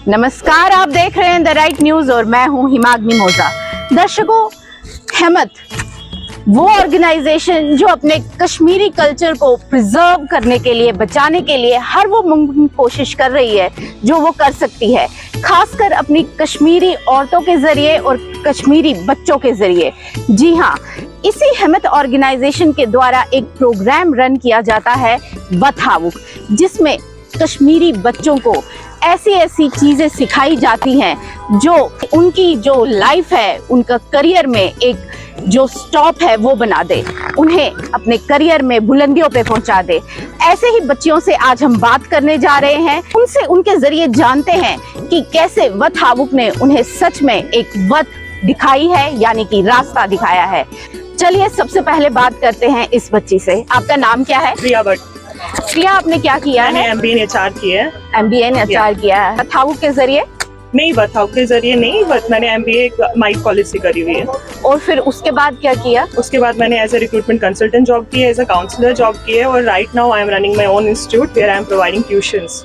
नमस्कार, आप देख रहे हैं द राइट न्यूज और मैं हूं हिमाग्नि मोजा। दर्शकों, हेमत वो ऑर्गेनाइजेशन जो अपने कश्मीरी कल्चर को प्रिजर्व करने के लिए, बचाने के लिए हर वो मुमकिन कोशिश कर रही है जो वो कर सकती है, खासकर अपनी कश्मीरी औरतों के जरिए और कश्मीरी बच्चों के जरिए। जी हाँ, इसी हेमत ऑर्गेनाइजेशन के द्वारा एक प्रोग्राम रन किया जाता है वतहावुक, जिसमें कश्मीरी बच्चों को ऐसी ऐसी चीजें सिखाई जाती हैं जो उनकी जो लाइफ है, उनका करियर में एक जो स्टॉप है वो बना दे, उन्हें अपने करियर में बुलंदियों पे पहुंचा दे। ऐसे ही बच्चियों से आज हम बात करने जा रहे हैं, उनसे उनके जरिए जानते हैं कि कैसे वतहावुक ने उन्हें सच में एक वत दिखाई है, यानी कि रास्ता दिखाया है। चलिए सबसे पहले बात करते हैं इस बच्ची से। आपका नाम क्या है? प्रिया भट्ट। प्रिया, आपने क्या किया है? मैंने MBA in HR किया है। MBA in HR किया है। वतहावुक के जरिए? नहीं, वतहावुक के जरिए नहीं, बट मैंने MBA माइक कॉलेज से करी हुई है। और फिर उसके बाद क्या किया? उसके बाद मैंने as a recruitment consultant job की है, एज ए काउंसलर जॉब की है, और right now I am running my own institute where I am providing tuitions.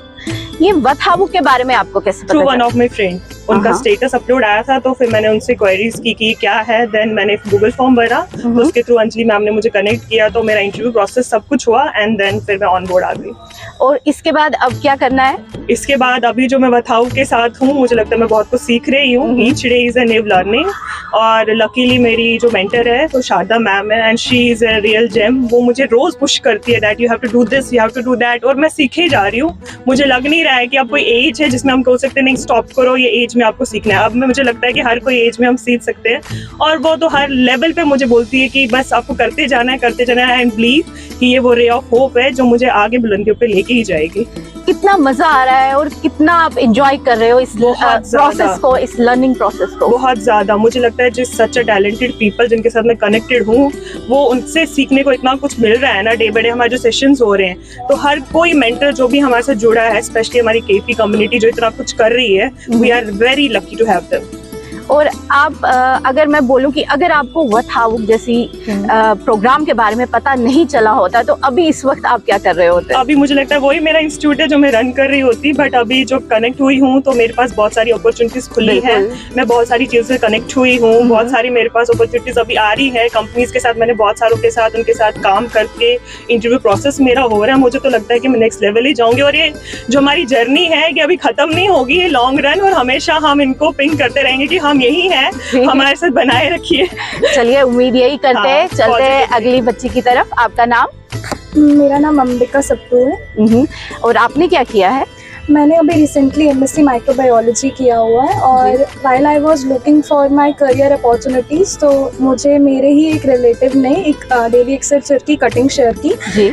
ये वतहावुक के बारे में आपको कैसे पता थ्रू चला? वन ऑफ माई फ्रेंड, उनका स्टेटस अपलोड आया था तो फिर मैंने उनसे क्वेरीज की कि क्या है। देन मैंने गूगल फॉर्म भरा, तो उसके थ्रू अंजलि मैम ने मुझे कनेक्ट किया, तो मेरा इंटरव्यू प्रोसेस सब कुछ हुआ एंड देन फिर मैं ऑन बोर्ड आ गई। और इसके बाद अब क्या करना है? इसके बाद अभी जो मैं वतहावुक के साथ हूँ, मुझे लगता है मैं बहुत कुछ सीख रही हूँ। Each day is a new learning, और लकीली मेरी जो मेंटर है वो शारदा मैम है, and she is a real gem. वो मुझे रोज पुश करती है that you have to do this, you have to do that, और मैं सीखे जा रही हूँ। मुझे लग नहीं रहा है कि अब कोई एज है जिसमें हम कह सकते हैं नहीं स्टॉप करो, ये एज में आपको सीखना है। अब मुझे लगता है कि हर कोई एज में हम सीख सकते हैं, और वो तो हर लेवल पे मुझे बोलती है कि बस आपको करते जाना है, करते जाना है, एंड बिलीव कि ये वो रे ऑफ होप है जो मुझे आगे बुलंदियों पे लेके ही जाएगी। कितना मजा आ रहा है और कितना आप एंजॉय कर रहे हो इस प्रोसेस को, इस लर्निंग प्रोसेस को? बहुत ज्यादा। मुझे लगता है जिस सच टैलेंटेड पीपल जिनके साथ मैं कनेक्टेड हूँ, वो उनसे सीखने को इतना कुछ मिल रहा है ना। डे बाय डे हमारे जो सेशंस हो रहे हैं, तो हर कोई मेंटर जो भी हमारे साथ जुड़ा है, स्पेशली हमारी केपी कम्युनिटी जो इतना कुछ कर रही है, we are very lucky to have them. और आप अगर मैं बोलूं कि अगर आपको वतहावुक जैसी प्रोग्राम के बारे में पता नहीं चला होता, तो अभी इस वक्त आप क्या कर रहे होते? अभी मुझे लगता है वही मेरा इंस्टीट्यूट है जो मैं रन कर रही होती, बट अभी जो कनेक्ट हुई हूँ तो मेरे पास बहुत सारी अपॉर्चुनिटीज खुली है। मैं बहुत सारी चीजों से कनेक्ट हुई हूँ, बहुत सारी मेरे पास अपॉर्चुनिटीज अभी आ रही है कंपनीज के साथ। मैंने बहुत सारों के साथ उनके साथ काम करके इंटरव्यू प्रोसेस मेरा हो रहा है। मुझे तो लगता है कि मैं नेक्स्ट लेवल ही जाऊंगी, और ये जो हमारी जर्नी है कि अभी खत्म नहीं होगी, ये लॉन्ग रन, और हमेशा हम इनको पिंग करते रहेंगे कि हम यही हैं, हमारे साथ बनाए रखिए। चलिए, उम्मीद यही करते हैं। चलते हैं अगली बच्ची की तरफ। आपका नाम? मेरा नाम अंबिका सप्पू है। और आपने क्या किया है? मैंने अभी रिसेंटली MSc माइक्रोबायोलॉजी किया हुआ है, और while I was looking for my career opportunities, तो मुझे मेरे ही एक रिलेटिव ने एक डेली एक्सरसाइज की कटिंग शेयर की,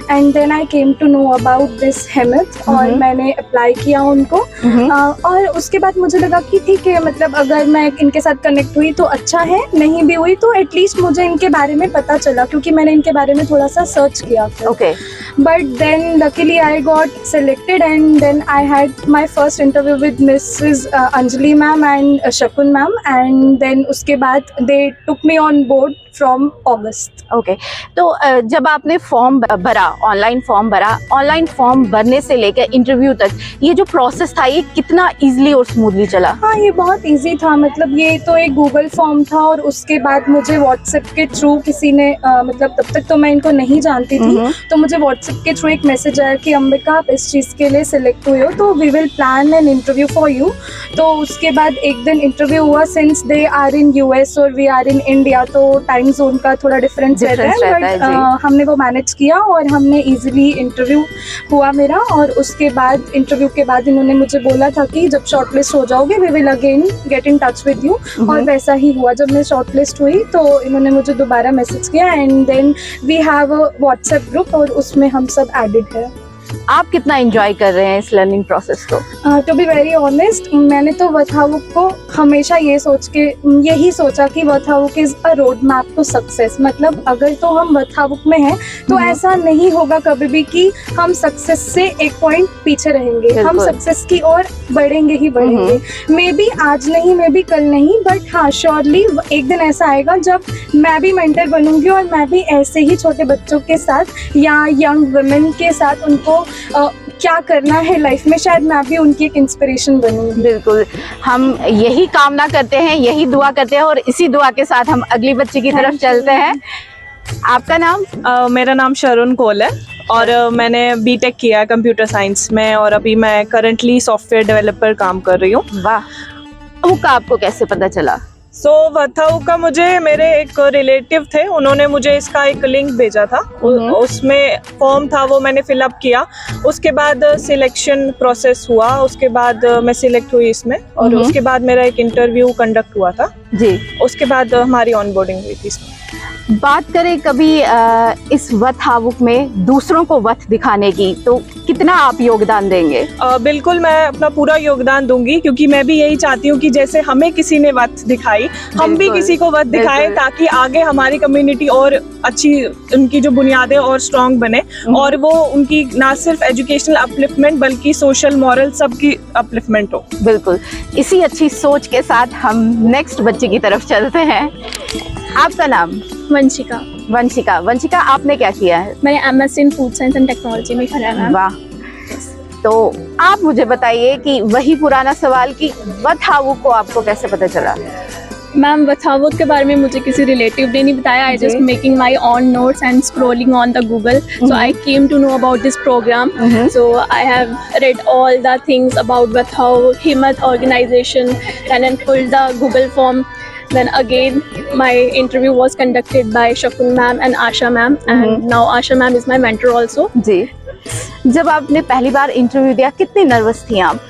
and then I came to know about this हेमत, और मैंने अप्लाई किया उनको। और उसके बाद मुझे लगा कि ठीक है, मतलब अगर मैं इनके साथ कनेक्ट हुई तो अच्छा है, नहीं भी हुई तो एटलीस्ट मुझे इनके बारे में पता चला, क्योंकि मैंने इनके बारे में थोड़ा सा सर्च किया था। But then luckily I got selected, and then I had my first interview with Mrs. Anjali ma'am and Shakun ma'am, and then उसके बाद they took me on board from August. Okay, तो जब आपने form भरा, online form भरने से लेकर interview तक, ये जो प्रोसेस था ये कितना इजीली और स्मूथली चला? हाँ, ये बहुत इजी था। मतलब ये तो एक गूगल फॉर्म था, और उसके बाद मुझे व्हाट्सएप के थ्रू किसी ने मतलब तब तक तो मैं इनको नहीं जानती थी, तो मुझे व्हाट्सएप के थ्रू एक मैसेज आया कि अंबिका, आप इस चीज़ के लिए सिलेक्ट हुए हो, तो we will plan an interview for you. तो उसके बाद एक दिन इंटरव्यू हुआ। Since they are in US और वी आर इन इंडिया, तो टाइम जोन का थोड़ा डिफरेंस रहता है, बट हमने वो मैनेज किया और हमने इजीली इंटरव्यू हुआ मेरा। और उसके बाद इंटरव्यू के बाद इन्होंने मुझे बोला था कि जब शॉर्टलिस्ट हो जाओगे we will again get in touch with you, और वैसा ही हुआ। जब मैं शॉर्टलिस्ट हुई तो इन्होंने मुझे दोबारा मैसेज किया, and then we have a WhatsApp group, और उसमें हम सब एडेड है। आप कितना एंजॉय कर रहे हैं इस लर्निंग प्रोसेस को? टू बी वेरी ऑनेस्ट, मैंने तो वतहावुक को हमेशा यही सोचा कि वतहावुक is a road map to success. मतलब अगर तो हम वतहावुक में हैं तो ऐसा नहीं होगा कभी भी कि हम सक्सेस से एक पॉइंट पीछे रहेंगे, हम सक्सेस की ओर बढ़ेंगे ही बढ़ेंगे। मे बी आज नहीं, मे बी कल नहीं, बट हाँ श्योरली एक दिन ऐसा आएगा जब मैं भी मेंटर बनूंगी, और मैं भी ऐसे ही छोटे बच्चों के साथ या यंग वुमेन के साथ उनको क्या करना है लाइफ में, शायद मैं भी उनकी एक इंस्पिरेशन बनूँ। बिल्कुल, हम यही कामना करते हैं, यही दुआ करते हैं और इसी दुआ के साथ हम अगली बच्ची की तरफ चलते हैं। आपका नाम? मेरा नाम शरुण कोल है और मैंने बीटेक किया है कंप्यूटर साइंस में और अभी मैं करंटली सॉफ्टवेयर डेवलपर काम कर रही हूँ। वाह, का आपको कैसे पता चला? वथाऊ का मुझे मेरे एक रिलेटिव थे, उन्होंने मुझे इसका एक लिंक भेजा था, उसमें फॉर्म था, वो मैंने फिलअप किया। उसके बाद सिलेक्शन प्रोसेस हुआ, उसके बाद मैं सिलेक्ट हुई इसमें और उसके बाद मेरा एक इंटरव्यू कंडक्ट हुआ था जी। उसके बाद हमारी ऑनबोर्डिंग हुई थी इसमें। बात करें कभी इस वथ हावुक में दूसरों को वथ दिखाने की, तो कितना आप योगदान देंगे? बिल्कुल, मैं अपना पूरा योगदान दूंगी क्योंकि मैं भी यही चाहती हूँ कि जैसे हमें किसी ने वथ दिखाई, हम भी किसी को वथ दिखाएं ताकि आगे हमारी कम्युनिटी और अच्छी, उनकी जो बुनियादें और स्ट्रॉन्ग बने और वो उनकी ना सिर्फ एजुकेशनल अपलिफ्टमेंट बल्कि सोशल मॉरल सबकी अपलिफ्टमेंट हो। बिल्कुल, इसी अच्छी सोच के साथ हम नेक्स्ट बच्चे की तरफ चलते हैं। आपका नाम? वंशिका। वंशिका, आपने क्या किया है? मैंने MSc in food science and technology में करा है। वाह, तो आप मुझे बताइए कि वही पुराना सवाल कि वथ हावुक को आपको कैसे पता चला? मैम, वथावुक के बारे में मुझे किसी रिलेटिव ने नहीं बताया। I just making my own notes and scrolling on the Google, so I came to know about this program. So I have read all the things about Vathau, Himmat organization, and then filled the Google form. Then again, my interview was conducted by Shakun ma'am and Asha ma'am, and now Asha ma'am is my mentor also. जी, जब आपने पहली बार interview दिया कितनी nervous थी आप?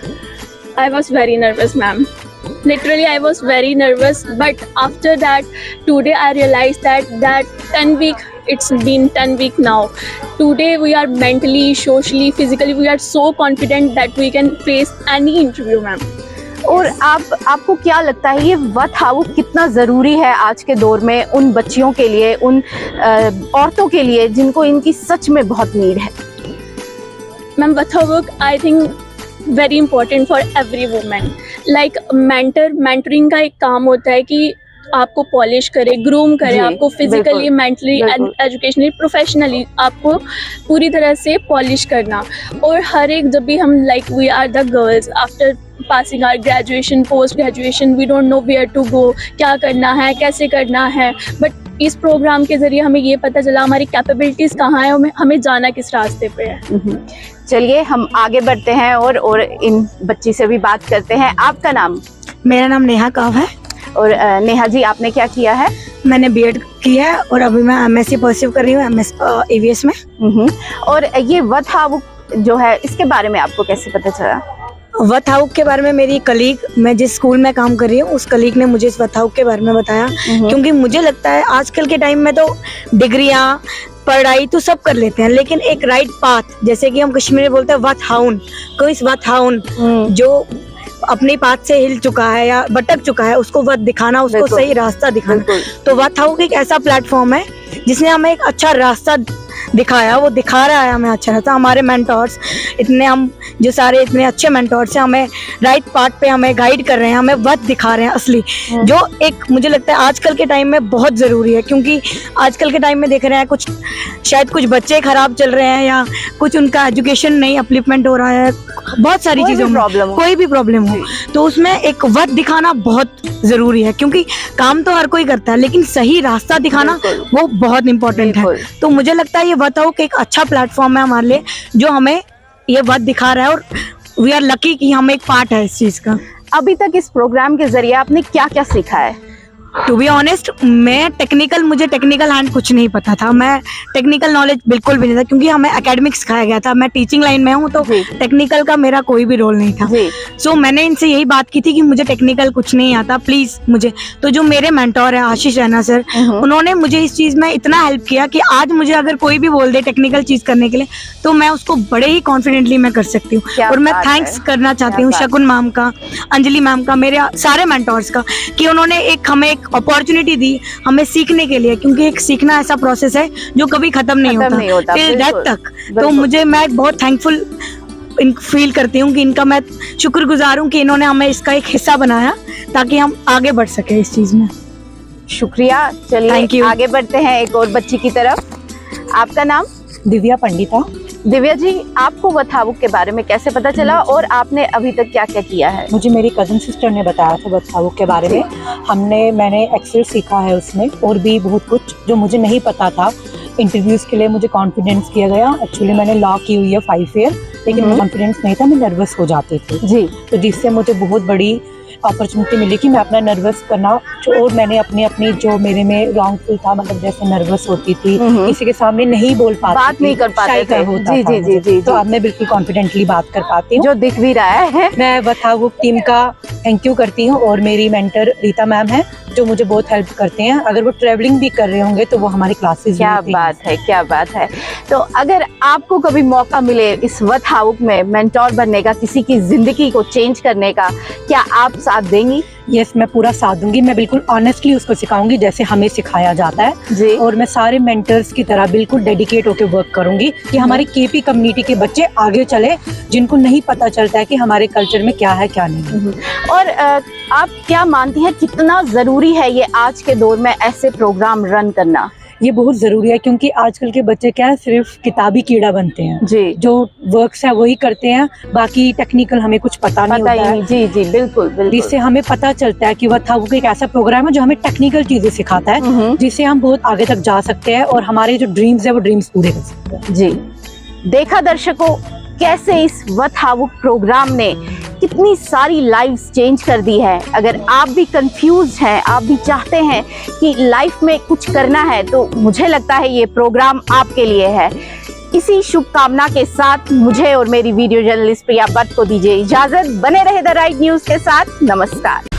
I was very nervous, ma'am. Literally, I was very nervous. But after that, today I realized that 10 week. It's been 10 weeks now. Today we are mentally, socially, physically, we are so confident that we can face any interview, ma'am. और आपको क्या लगता है ये वथ हावुक कितना ज़रूरी है आज के दौर में, उन बच्चियों के लिए, उन औरतों के लिए जिनको इनकी सच में बहुत नीड है? Ma'am, Vathawuk, I think very important for every woman. Like mentoring का एक काम होता है कि आपको पॉलिश करे, ग्रूम करे, आपको फिजिकली, मेंटली, एजुकेशनली, प्रोफेशनली आपको पूरी तरह से पॉलिश करना। और हर एक, जब भी हम like we are the girls after passing our graduation, post graduation, we don't know where to go, क्या करना है, कैसे करना है। बट इस प्रोग्राम के जरिए हमें ये पता चला हमारी कैपेबिलिटीज़ कहाँ है और हमें जाना किस रास्ते पे है। चलिए हम आगे बढ़ते हैं और इन बच्ची से भी बात करते हैं। आपका नाम? मेरा नाम नेहा काव है। और नेहा जी, आपने क्या किया है? मैंने बीएड किया है और अभी मैं एमएससी परस्यू कर रही हूँ ईवीएस में। और ये वथ हावुक जो है, इसके बारे में आपको कैसे पता चला? वथ हावुक के बारे में मेरी कलीग, मैं जिस स्कूल में काम कर रही हूँ उस कलीग ने मुझे इस वथ हावुक के बारे में बताया। क्योंकि मुझे लगता है आजकल के टाइम में तो डिग्रियाँ, पढ़ाई तो सब कर लेते हैं, लेकिन एक राइट पाथ, जैसे कि हम कश्मीरी में बोलते हैं वथ हाउन, कोई इस वथ हाउन जो अपनी पाथ से हिल चुका है या भटक चुका है, उसको वथ दिखाना, उसको सही रास्ता दिखाना। तो वथ हाउक एक ऐसा प्लेटफॉर्म है जिसने हमें एक अच्छा रास्ता दिखाया, वो दिखा रहा है हमें अच्छा रास्ता। हमारे मेंटोर्स इतने, हम जो सारे इतने अच्छे मेंटोर्स हैं, हमें राइट पाथ पे हमें गाइड कर रहे हैं, हमें वथ दिखा रहे हैं असली, जो एक मुझे लगता है आजकल के टाइम में बहुत ज़रूरी है। क्योंकि आजकल के टाइम में देख रहे हैं शायद कुछ बच्चे खराब चल रहे हैं या कुछ उनका एजुकेशन नहीं अपलिफ्टमेंट हो रहा है, बहुत सारी चीज़ों में कोई भी प्रॉब्लम हो, तो उसमें एक वथ दिखाना बहुत ज़रूरी है। क्योंकि काम तो हर कोई करता है, लेकिन सही रास्ता दिखाना वो बहुत इम्पोर्टेंट है। तो मुझे लगता है ये वथ हाउक एक अच्छा प्लेटफॉर्म है हमारे लिए, जो हमें ये वथ दिखा रहा है और वी आर लकी कि हम एक पार्ट है इस चीज़ का। अभी तक इस प्रोग्राम के जरिए आपने क्या क्या सीखा है? टू बी ऑनेस्ट, मुझे टेक्निकल हैंड कुछ नहीं पता था, मैं टेक्निकल नॉलेज बिल्कुल भी नहीं था, क्योंकि हमें एकेडमिक्स सिखाया गया था। मैं टीचिंग लाइन में हूँ, तो टेक्निकल का मेरा कोई भी रोल नहीं था। सो मैंने इनसे यही बात की थी कि मुझे टेक्निकल कुछ नहीं आता, प्लीज मुझे। तो जो मेरे मेंटोर है आशीष रैना सर, उन्होंने मुझे इस चीज में इतना हेल्प किया कि आज मुझे अगर कोई भी बोल दे टेक्निकल चीज करने के लिए, तो मैं उसको बड़े ही कॉन्फिडेंटली मैं कर सकती हूँ। और मैं थैंक्स करना चाहती हूँ शकुन मैम का, अंजलि मैम का, मेरे सारे मेंटोर्स का, कि उन्होंने हमें एक अपॉर्चुनिटी दी हमें सीखने के लिए। क्योंकि एक सीखना ऐसा प्रोसेस है जो कभी खत्म नहीं होता टिल डेथ तक। तो मैं बहुत थैंकफुल फील करती हूँ कि इनका मैं शुक्रगुजार हूँ कि इन्होंने हमें इसका एक हिस्सा बनाया ताकि हम आगे बढ़ सके इस चीज में। शुक्रिया। चलिए आगे बढ़ते हैं एक और बच्ची की तरफ। आपका नाम? दिव्या पंडिता। दिव्या जी, आपको वथावुक के बारे में कैसे पता चला और आपने अभी तक क्या क्या किया है? मुझे मेरी कज़न सिस्टर ने बताया था वथावुक के बारे में। मैंने एक्सेल सीखा है उसमें, और भी बहुत कुछ जो मुझे नहीं पता था। इंटरव्यूज़ के लिए मुझे कॉन्फिडेंस किया गया। एक्चुअली मैंने लॉ की हुई है 5 ईयर, लेकिन मुझे कॉन्फिडेंस नहीं था, मैं नर्वस हो जाती थी जी। तो जिससे मुझे बहुत बड़ी अपॉर्चुनिटी मिली कि मैं अपना नर्वस करना, और मैंने अपनी जो मेरे में रॉन्गफुल था, मतलब जैसे नर्वस होती थी, किसी के सामने नहीं बोल पाती, बात नहीं कर पाते शाई का थे। होता जी था जी जी मुझे। जी तो अब मैं बिल्कुल कॉन्फिडेंटली बात कर पाती हूँ, जो दिख भी रहा है। मैं वथावुक टीम का थैंक यू करती हूँ, और मेरी मेंटर रीता मैम है जो मुझे बहुत हेल्प करते हैं। अगर वो ट्रैवलिंग भी कर रहे होंगे तो वो हमारी क्लासेस क्या बात है, क्या बात है। तो अगर आपको कभी मौका मिले इस वथावुक में मेंटोर बनने का, किसी की जिंदगी को चेंज करने का, क्या आप साथ देंगी? यस, मैं पूरा साथ दूंगी। मैं बिल्कुल ऑनेस्टली उसको सिखाऊंगी जैसे हमें सिखाया जाता है जी। और मैं सारे मेंटर्स की तरह बिल्कुल डेडिकेट होकर वर्क करूंगी कि हमारी केपी कम्युनिटी के बच्चे आगे चले, जिनको नहीं पता चलता है कि हमारे कल्चर में क्या है क्या नहीं। और आप क्या मानती हैं कितना जरूरी है ये आज के दौर में ऐसे प्रोग्राम रन करना? ये बहुत ज़रूरी है, क्योंकि आजकल के बच्चे क्या है, सिर्फ किताबी कीड़ा बनते हैं। जी। जो वर्क्स है वही करते हैं, बाकी टेक्निकल हमें कुछ पता नहीं पता होता ही है। नहीं। जी जी, बिल्कुल बिल्कुल। जिससे हमें पता चलता है कि वथावुक एक ऐसा प्रोग्राम है जो हमें टेक्निकल चीजें सिखाता है, जिससे हम बहुत आगे तक जा सकते हैं और हमारे जो ड्रीम्स है वो ड्रीम्स पूरे कर सकते हैं। जी। देखा दर्शकों, कैसे इस वथावुक प्रोग्राम ने कितनी सारी लाइव्स चेंज कर दी है। अगर आप भी कंफ्यूज हैं, आप भी चाहते हैं कि लाइफ में कुछ करना है, तो मुझे लगता है ये प्रोग्राम आपके लिए है। इसी शुभकामना के साथ मुझे और मेरी वीडियो जर्नलिस्ट प्रिया भट्ट को दीजिए इजाजत। बने रहे द राइट न्यूज के साथ। नमस्कार।